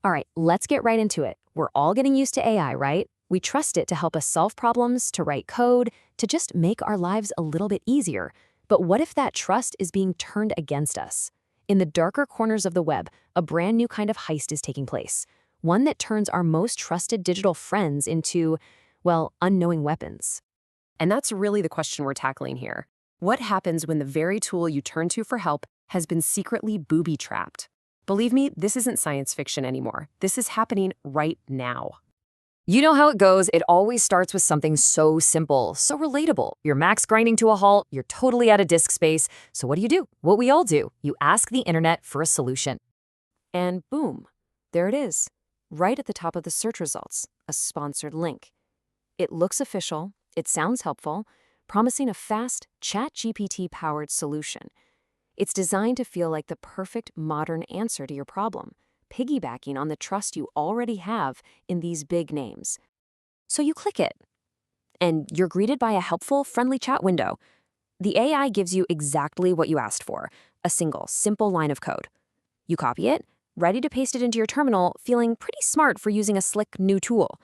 All right, let's get right into it. We're all getting used to AI, right? We trust it to help us solve problems, to write code, to just make our lives a little bit easier. But what if that trust is being turned against us? In the darker corners of the web, a brand new kind of heist is taking place. One that turns our most trusted digital friends into, well, unknowing weapons. And that's really the question we're tackling here. What happens when the very tool you turn to for help has been secretly booby-trapped? Believe me, this isn't science fiction anymore. This is happening right now. You know how it goes. It always starts with something so simple, so relatable. Your Mac's grinding to a halt, you're totally out of disk space. So what do? What we all do. You ask the internet for a solution. And boom, there it is, right at the top of the search results, a sponsored link. It looks official, it sounds helpful, promising a fast ChatGPT-powered solution. It's designed to feel like the perfect modern answer to your problem, piggybacking on the trust you already have in these big names. So you click it, and you're greeted by a helpful, friendly chat window. The AI gives you exactly what you asked for, a single, simple line of code. You copy it, ready to paste it into your terminal, feeling pretty smart for using a slick new tool.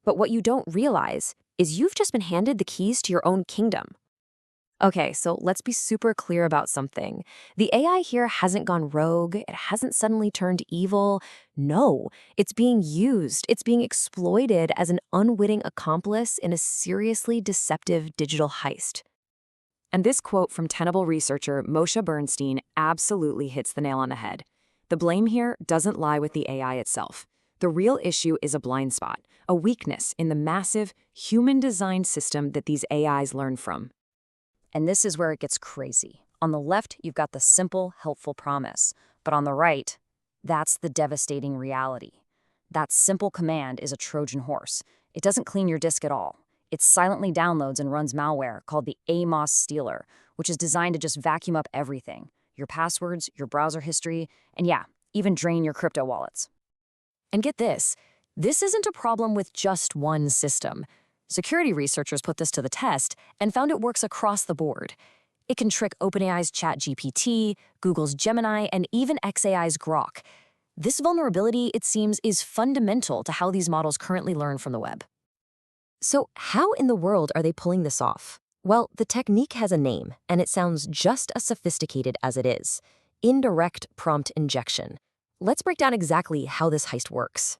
But what you don't realize is you've just been handed the keys to your own kingdom. Okay, so let's be super clear about something. The AI here hasn't gone rogue, it hasn't suddenly turned evil. No, it's being used, it's being exploited as an unwitting accomplice in a seriously deceptive digital heist. And this quote from Tenable researcher Moshe Bernstein absolutely hits the nail on the head. The blame here doesn't lie with the AI itself. The real issue is a blind spot, a weakness in the massive, human-designed system that these AIs learn from. And this is where it gets crazy. On the left, you've got the simple, helpful promise. But on the right, that's the devastating reality. That simple command is a Trojan horse. It doesn't clean your disk at all. It silently downloads and runs malware called the AMOS stealer, which is designed to just vacuum up everything. Your passwords, your browser history, and yeah, even drain your crypto wallets. And get this isn't a problem with just one system. Security researchers put this to the test and found it works across the board. It can trick OpenAI's ChatGPT, Google's Gemini, and even xAI's Grok. This vulnerability, it seems, is fundamental to how these models currently learn from the web. So how in the world are they pulling this off? Well, the technique has a name, and it sounds just as sophisticated as it is: indirect prompt injection. Let's break down exactly how this heist works.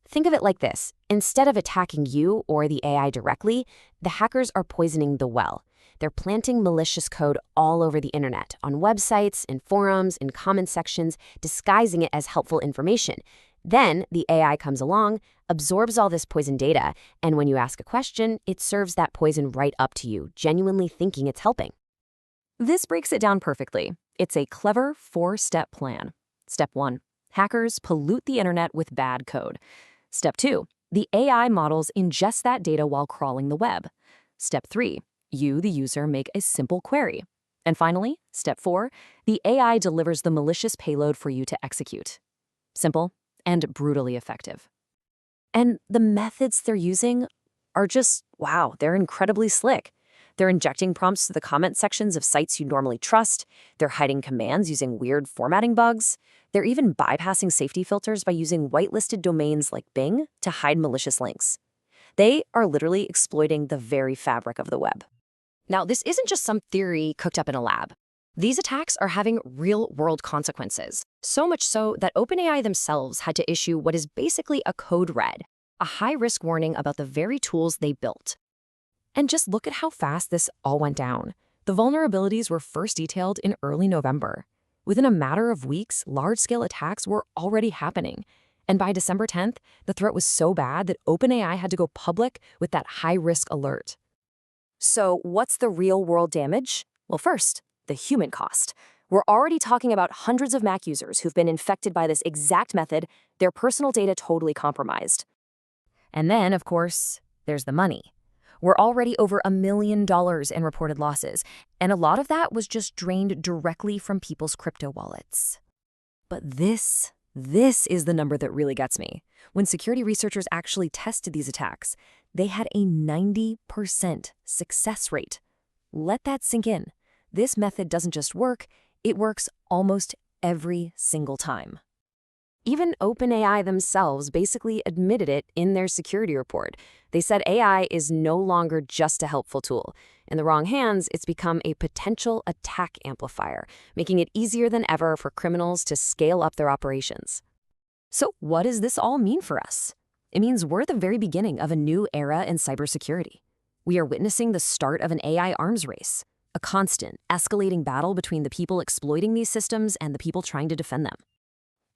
Think of it like this. Instead of attacking you or the AI directly, the hackers are poisoning the well. They're planting malicious code all over the internet, on websites, in forums, in comment sections, disguising it as helpful information. Then the AI comes along, absorbs all this poison data, and when you ask a question, it serves that poison right up to you, genuinely thinking it's helping. This breaks it down perfectly. It's a clever 4-step plan. Step 1. Hackers pollute the internet with bad code. Step 2. The AI models ingest that data while crawling the web. Step 3. You, the user, make a simple query. And finally, Step 4. The AI delivers the malicious payload for you to execute. Simple and brutally effective. And the methods they're using are just, wow, they're incredibly slick. They're injecting prompts to the comment sections of sites you normally trust. They're hiding commands using weird formatting bugs. They're even bypassing safety filters by using whitelisted domains like Bing to hide malicious links. They are literally exploiting the very fabric of the web. Now, this isn't just some theory cooked up in a lab. These attacks are having real-world consequences, so much so that OpenAI themselves had to issue what is basically a code red, a high-risk warning about the very tools they built. And just look at how fast this all went down. The vulnerabilities were first detailed in early November. Within a matter of weeks, large-scale attacks were already happening. And by December 10th, the threat was so bad that OpenAI had to go public with that high-risk alert. So what's the real-world damage? Well, first, the human cost. We're already talking about hundreds of Mac users who've been infected by this exact method, their personal data totally compromised. And then, of course, there's the money. We're already over $1 million in reported losses, and a lot of that was just drained directly from people's crypto wallets. But this is the number that really gets me. When security researchers actually tested these attacks, they had a 90% success rate. Let that sink in. This method doesn't just work, it works almost every single time. Even OpenAI themselves basically admitted it in their security report. They said AI is no longer just a helpful tool. In the wrong hands, it's become a potential attack amplifier, making it easier than ever for criminals to scale up their operations. So what does this all mean for us? It means we're at the very beginning of a new era in cybersecurity. We are witnessing the start of an AI arms race, a constant, escalating battle between the people exploiting these systems and the people trying to defend them.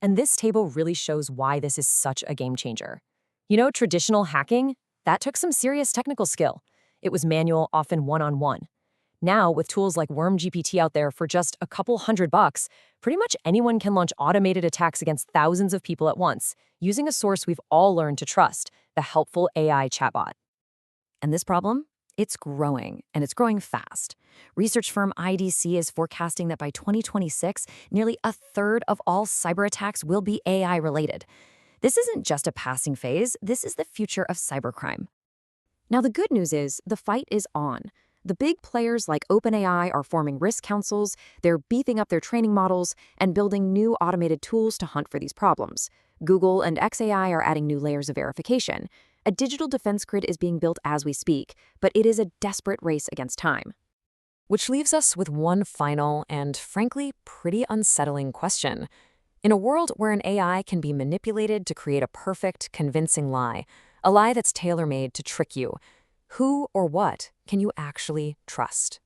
And this table really shows why this is such a game changer. You know, traditional hacking, that took some serious technical skill. It was manual, often one-on-one. Now, with tools like GPT out there for just a couple $100, pretty much anyone can launch automated attacks against thousands of people at once, using a source we've all learned to trust, the helpful AI chatbot. And this problem? It's growing, and it's growing fast. Research firm IDC is forecasting that by 2026, nearly a third of all cyber attacks will be AI-related. This isn't just a passing phase, this is the future of cybercrime. Now, the good news is the fight is on. The big players like OpenAI are forming risk councils, they're beefing up their training models, and building new automated tools to hunt for these problems. Google and XAI are adding new layers of verification. A digital defense grid is being built as we speak, but it is a desperate race against time. Which leaves us with one final and, frankly, pretty unsettling question. In a world where an AI can be manipulated to create a perfect, convincing lie, a lie that's tailor-made to trick you, who or what can you actually trust?